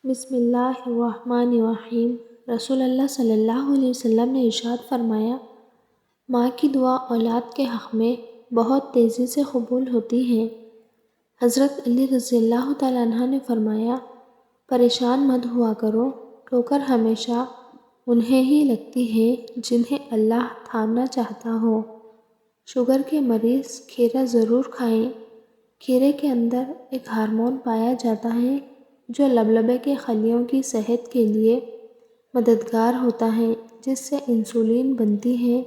بسم اللہ الرحمن الرحیم۔ رسول اللہ صلی اللہ علیہ وسلم نے ارشاد فرمایا، ماں کی دعا اولاد کے حق میں بہت تیزی سے قبول ہوتی ہے۔ حضرت علی رضی اللہ تعالیٰ عنہ نے فرمایا، پریشان مت ہوا کرو، ٹھوکر ہمیشہ انہیں ہی لگتی ہے جنہیں اللہ تھامنا چاہتا ہو۔ شوگر کے مریض کھیرا ضرور کھائیں۔ کھیرے کے اندر ایک ہارمون پایا جاتا ہے جو لبلبے کے خلیوں کی صحت کے لیے مددگار ہوتا ہے، جس سے انسولین بنتی ہے۔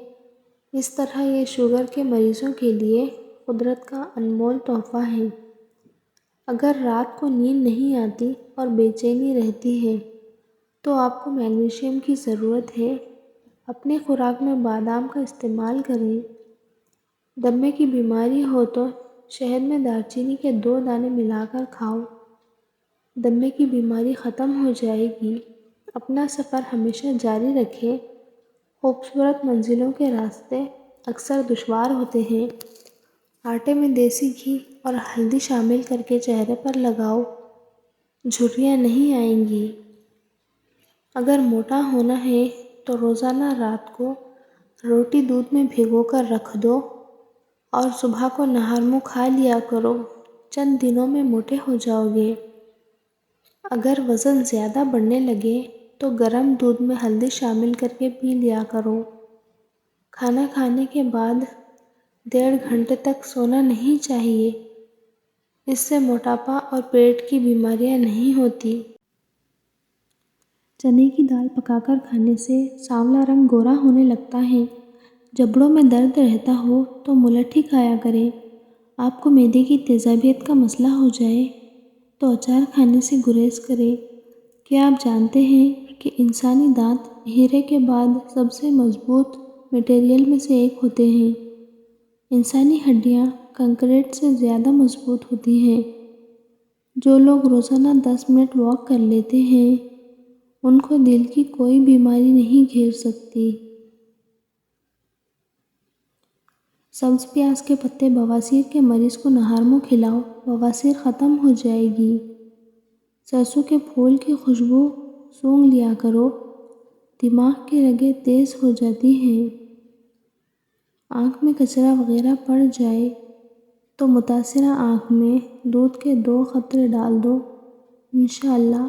اس طرح یہ شوگر کے مریضوں کے لیے قدرت کا انمول تحفہ ہے۔ اگر رات کو نیند نہیں آتی اور بے چینی رہتی ہے تو آپ کو میگنیشیم کی ضرورت ہے۔ اپنے خوراک میں بادام کا استعمال کریں۔ دمے کی بیماری ہو تو شہد میں دارچینی کے 2 دانے ملا کر کھاؤ، دمے کی بیماری ختم ہو جائے گی۔ اپنا سفر ہمیشہ جاری رکھیں۔ خوبصورت منزلوں کے راستے اکثر دشوار ہوتے ہیں۔ آٹے میں دیسی گھی اور ہلدی شامل کر کے چہرے پر لگاؤ، جھریاں نہیں آئیں گی۔ اگر موٹا ہونا ہے تو روزانہ رات کو روٹی دودھ میں بھگو کر رکھ دو اور صبح کو نہار منہ کھا لیا کرو، چند دنوں میں موٹے ہو جاؤ گے۔ اگر وزن زیادہ بڑھنے لگے تو گرم دودھ میں ہلدی شامل کر کے پی لیا کرو۔ کھانا کھانے کے بعد 1.5 گھنٹے تک سونا نہیں چاہیے، اس سے موٹاپا اور پیٹ کی بیماریاں نہیں ہوتی۔ چنے کی دال پکا کر کھانے سے سانولا رنگ گورا ہونے لگتا ہے۔ جبڑوں میں درد رہتا ہو تو ملٹھی کھایا کریں۔ آپ کو معدے کی تیزابیت کا مسئلہ ہو جائے تو اچار کھانے سے گریز کریں۔ کیا آپ جانتے ہیں کہ انسانی دانت ہیرے کے بعد سب سے مضبوط میٹیریل میں سے ایک ہوتے ہیں؟ انسانی ہڈیاں کنکریٹ سے زیادہ مضبوط ہوتی ہیں۔ جو لوگ روزانہ 10 منٹ واک کر لیتے ہیں ان کو دل کی کوئی بیماری نہیں گھیر سکتی۔ سبز پیاز کے پتے بواسیر کے مریض کو نہار منہ کھلاؤ، بواسیر ختم ہو جائے گی۔ سرسوں کے پھول کی خوشبو سونگھ لیا کرو، دماغ کی رگیں تیز ہو جاتی ہیں۔ آنکھ میں کچرا وغیرہ پڑ جائے تو متاثرہ آنکھ میں دودھ کے 2 قطرے ڈال دو، انشاءاللہ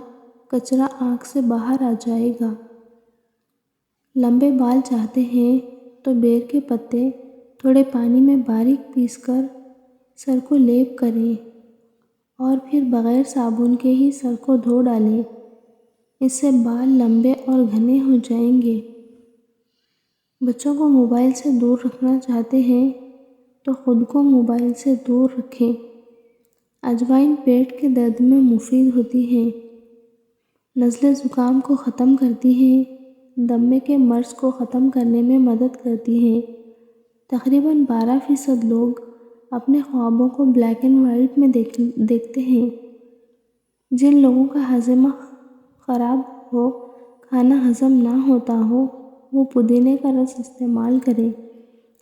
کچرا آنکھ سے باہر آ جائے گا۔ لمبے بال چاہتے ہیں تو بیر کے پتے تھوڑے پانی میں باریک پیس کر سر کو لیپ کریں اور پھر بغیر صابن کے ہی سر کو دھو ڈالیں۔ اس سے بال لمبے اور گھنے ہو جائیں گے۔ بچوں کو موبائل سے دور رکھنا چاہتے ہیں تو خود کو موبائل سے دور رکھیں۔ اجوائن پیٹ کے درد میں مفید ہوتی ہے، نزلے زکام کو ختم کرتی ہے، دمے کے مرض کو ختم کرنے میں مدد کرتی ہے۔ تقریباً 12% لوگ اپنے خوابوں کو بلیک اینڈ وائٹ میں دیکھتے ہیں۔ جن لوگوں کا ہاضمہ خراب ہو، کھانا ہضم نہ ہوتا ہو، وہ پودینے کا رس استعمال کریں۔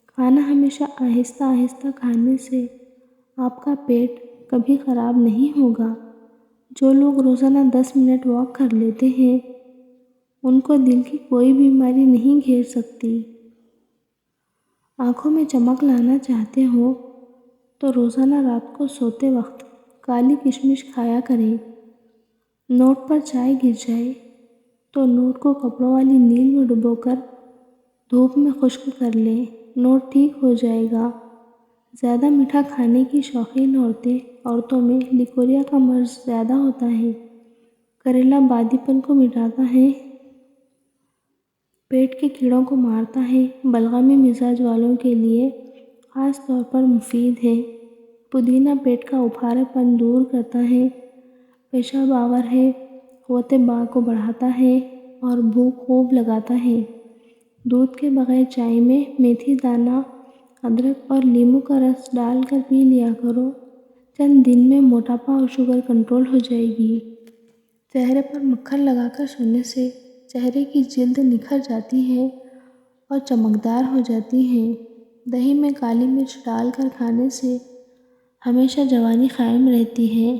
کھانا ہمیشہ آہستہ آہستہ کھانے سے آپ کا پیٹ کبھی خراب نہیں ہوگا۔ جو لوگ روزانہ 10 منٹ واک کر لیتے ہیں ان کو دل کی کوئی بیماری نہیں گھیر سکتی۔ آنکھوں میں چمک لانا چاہتے ہو تو روزانہ رات کو سوتے وقت کالی کشمش کھایا کریں۔ نوٹ پر چائے گر جائے تو نوٹ کو کپڑوں والی نیل میں ڈبو کر دھوپ میں خشک کر لیں، نوٹ ٹھیک ہو جائے گا۔ زیادہ میٹھا کھانے کی شوقین عورتوں میں لیکوریا کا مرض زیادہ ہوتا ہے۔ کریلا بادی پن کو مٹاتا ہے، پیٹ کے کیڑوں کو مارتا ہے، بلغمی مزاج والوں کے لیے خاص طور پر مفید ہے۔ پودینہ پیٹ کا ابھارے پن دور کرتا ہے، پیشاب آور ہے، قوت باں کو بڑھاتا ہے اور بھوک خوب لگاتا ہے۔ دودھ کے بغیر چائے میں میتھی دانہ، ادرک اور لیموں کا رس ڈال کر پی لیا کرو، چند دن میں موٹاپا اور شوگر کنٹرول ہو جائے گی۔ چہرے پر مکھن لگا کر سونے سے چہرے کی جلد نکھر جاتی ہے اور چمکدار ہو جاتی ہے۔ دہی میں کالی مرچ ڈال کر کھانے سے ہمیشہ جوانی قائم رہتی ہے۔